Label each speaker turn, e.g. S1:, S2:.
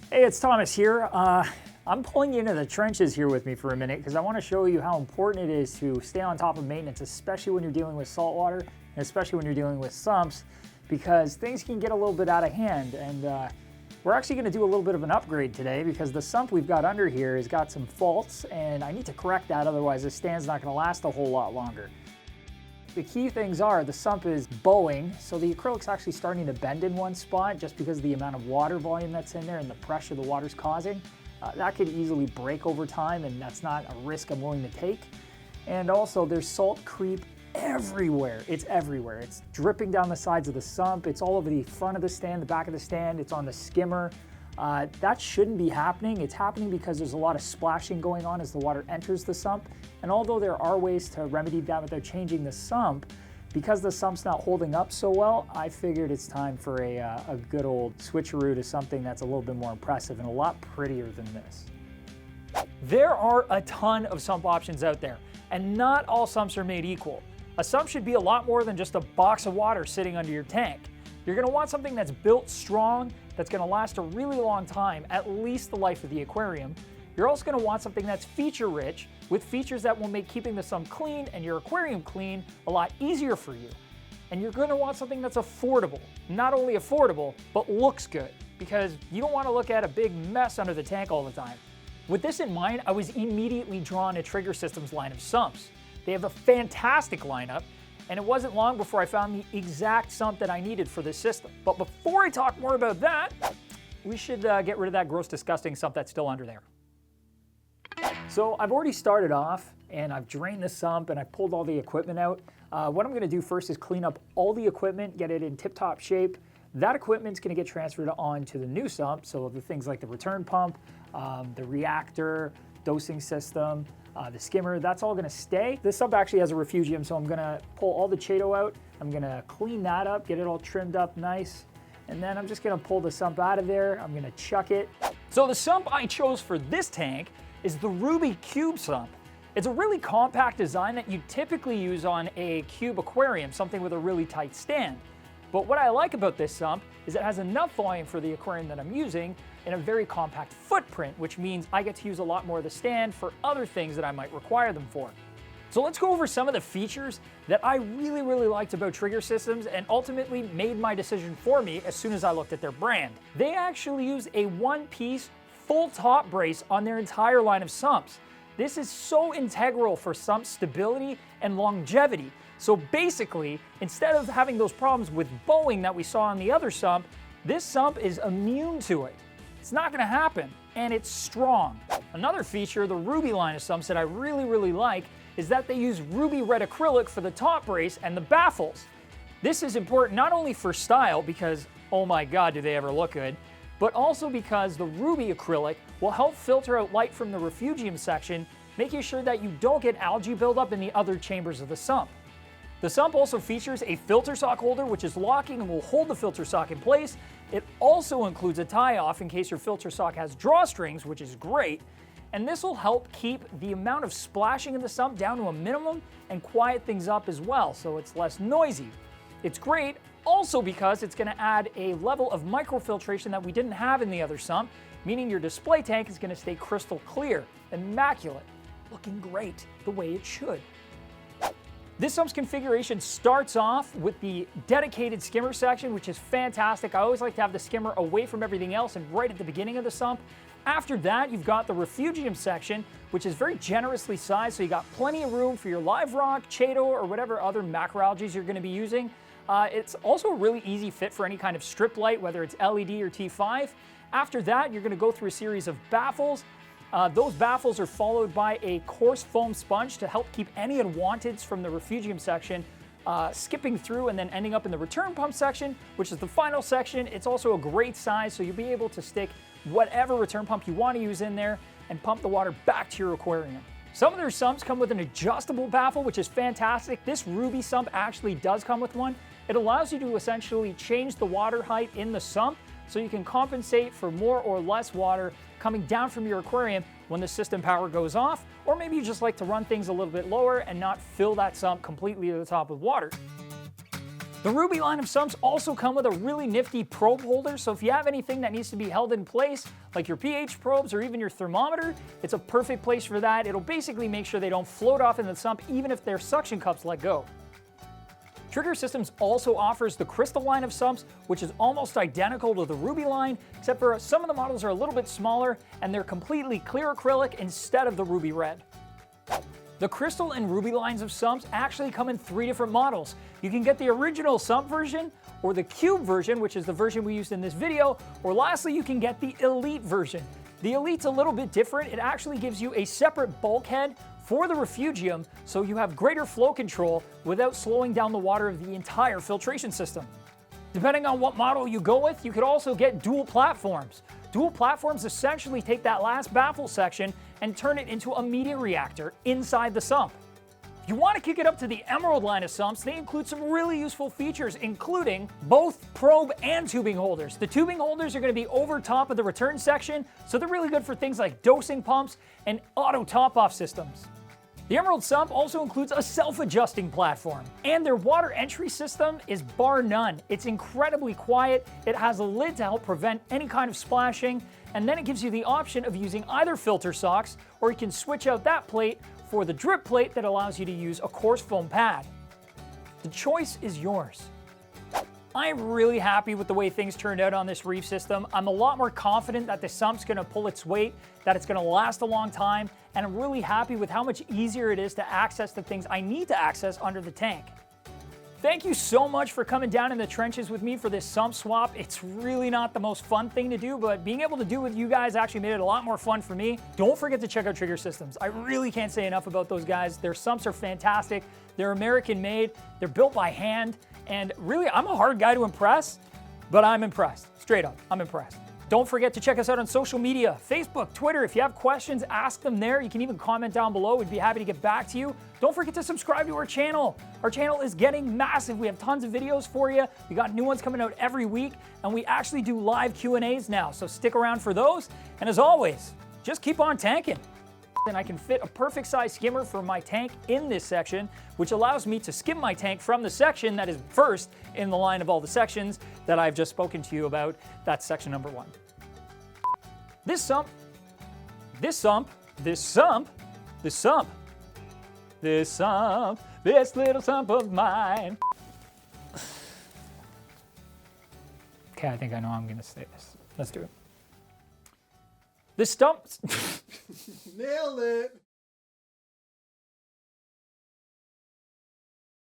S1: Hey, it's Thomas here. I'm pulling you into the trenches here with me for a minute because I want to show you how important it is to stay on top of maintenance, especially when you're dealing with saltwater, and especially when you're dealing with sumps, because things can get a little bit out of hand. And we're actually going to do a little bit of an upgrade today because the sump we've got under here has got some faults, and I need to correct that, otherwise the stand's not going to last a whole lot longer. The key things are the sump is bowing, so the acrylic's actually starting to bend in one spot just because of the amount of water volume that's in there and the pressure the water's causing. That could easily break over time, and that's not a risk I'm willing to take. And also there's salt creep everywhere. It's everywhere. It's dripping down the sides of the sump. It's all over the front of the stand, the back of the stand. It's on the skimmer. That shouldn't be happening. It's happening because there's a lot of splashing going on as the water enters the sump. And although there are ways to remedy that without changing the sump, because the sump's not holding up so well, I figured it's time for a good old switcheroo to something that's a little bit more impressive and a lot prettier than this. There are a ton of sump options out there, and not all sumps are made equal. A sump should be a lot more than just a box of water sitting under your tank. You're going to want something that's built strong, that's going to last a really long time, at least the life of the aquarium. You're also going to want something that's feature-rich, with features that will make keeping the sump clean and your aquarium clean a lot easier for you. And you're going to want something that's affordable. Not only affordable, but looks good, because you don't want to look at a big mess under the tank all the time. With this in mind, I was immediately drawn to Trigger Systems' line of sumps. They have a fantastic lineup, and it wasn't long before I found the exact sump that I needed for this system. But before I talk more about that, we should get rid of that gross, disgusting sump that's still under there. So I've already started off, and I've drained the sump, and I've pulled all the equipment out. What I'm going to do first is clean up all the equipment, get it in tip-top shape. That equipment's going to get transferred onto the new sump, so the things like the return pump, the reactor, dosing system, the skimmer, that's all going to stay. This sump actually has a refugium, so I'm going to pull all the Chaeto out. I'm going to clean that up, get it all trimmed up nice, and then I'm just going to pull the sump out of there. I'm going to chuck it. So the sump I chose for this tank is the Ruby Cube sump. It's a really compact design that you typically use on a cube aquarium, something with a really tight stand. But what I like about this sump is it has enough volume for the aquarium that I'm using in a very compact footprint, which means I get to use a lot more of the stand for other things that I might require them for. So let's go over some of the features that I really liked about Trigger Systems and ultimately made my decision for me as soon as I looked at their brand. They actually use a one-piece full top brace on their entire line of sumps. This is so integral for sump stability and longevity. So basically, instead of having those problems with bowing that we saw on the other sump, this sump is immune to it. It's not going to happen, and it's strong. Another feature, the Ruby line of sumps that I really like, is that they use ruby red acrylic for the top brace and the baffles. This is important not only for style, because oh my god do they ever look good, but also because the ruby acrylic will help filter out light from the refugium section, making sure that you don't get algae buildup in the other chambers of the sump. The sump also features a filter sock holder, which is locking and will hold the filter sock in place. It also includes a tie-off in case your filter sock has drawstrings, which is great. And this will help keep the amount of splashing in the sump down to a minimum and quiet things up as well, so it's less noisy. It's great also because it's going to add a level of microfiltration that we didn't have in the other sump, meaning your display tank is going to stay crystal clear, immaculate, looking great the way it should. This sump's configuration starts off with the dedicated skimmer section, which is fantastic. I always like to have the skimmer away from everything else and right at the beginning of the sump. After that, you've got the refugium section, which is very generously sized, so you got plenty of room for your live rock, Chaeto, or whatever other macroalgae you're going to be using. It's also a really easy fit for any kind of strip light, whether it's LED or T5. After that, you're going to go through a series of baffles. Those baffles are followed by a coarse foam sponge to help keep any unwanteds from the refugium section skipping through and then ending up in the return pump section, which is the final section. It's also a great size, so you'll be able to stick whatever return pump you want to use in there and pump the water back to your aquarium. Some of their sumps come with an adjustable baffle, which is fantastic. This Ruby sump actually does come with one. It allows you to essentially change the water height in the sump so you can compensate for more or less water coming down from your aquarium when the system power goes off, or maybe you just like to run things a little bit lower and not fill that sump completely to the top with water. The Ruby line of sumps also come with a really nifty probe holder, so if you have anything that needs to be held in place, like your pH probes or even your thermometer, it's a perfect place for that. It'll basically make sure they don't float off in the sump even if their suction cups let go. Trigger Systems also offers the Crystal line of sumps, which is almost identical to the Ruby line, except for some of the models are a little bit smaller and they're completely clear acrylic instead of the Ruby red. The Crystal and Ruby lines of sumps actually come in 3 different models. You can get the original sump version, or the Cube version, which is the version we used in this video, or lastly, you can get the Elite version. The Elite's a little bit different. It actually gives you a separate bulkhead for the refugium, so you have greater flow control without slowing down the water of the entire filtration system. Depending on what model you go with, you could also get dual platforms. Dual platforms essentially take that last baffle section and turn it into a media reactor inside the sump. If you want to kick it up to the Emerald line of sumps, they include some really useful features, including both probe and tubing holders. The tubing holders are going to be over top of the return section, so they're really good for things like dosing pumps and auto top-off systems. The Emerald sump also includes a self-adjusting platform, and their water entry system is bar none. It's incredibly quiet, it has a lid to help prevent any kind of splashing, and then it gives you the option of using either filter socks, or you can switch out that plate for the drip plate that allows you to use a coarse foam pad. The choice is yours. I'm really happy with the way things turned out on this reef system. I'm a lot more confident that the sump's gonna pull its weight, that it's gonna last a long time, and I'm really happy with how much easier it is to access the things I need to access under the tank. Thank you so much for coming down in the trenches with me for this sump swap. It's really not the most fun thing to do, but being able to do with you guys actually made it a lot more fun for me. Don't forget to check out Trigger Systems. I really can't say enough about those guys. Their sumps are fantastic. They're American made. They're built by hand. And really, I'm a hard guy to impress, but I'm impressed. Straight up, I'm impressed. Don't forget to check us out on social media, Facebook, Twitter. If you have questions, ask them there. You can even comment down below. We'd be happy to get back to you. Don't forget to subscribe to our channel. Our channel is getting massive. We have tons of videos for you. We got new ones coming out every week, and we actually do live Q&As now, so stick around for those. And as always, just keep on tanking. And I can fit a perfect size skimmer for my tank in this section, which allows me to skim my tank from the section that is first in the line of all the sections that I've just spoken to you about. That's section number 1. This little sump of mine. Okay, I think I know how I'm gonna say this. Let's do it. This stump.
S2: Nailed it.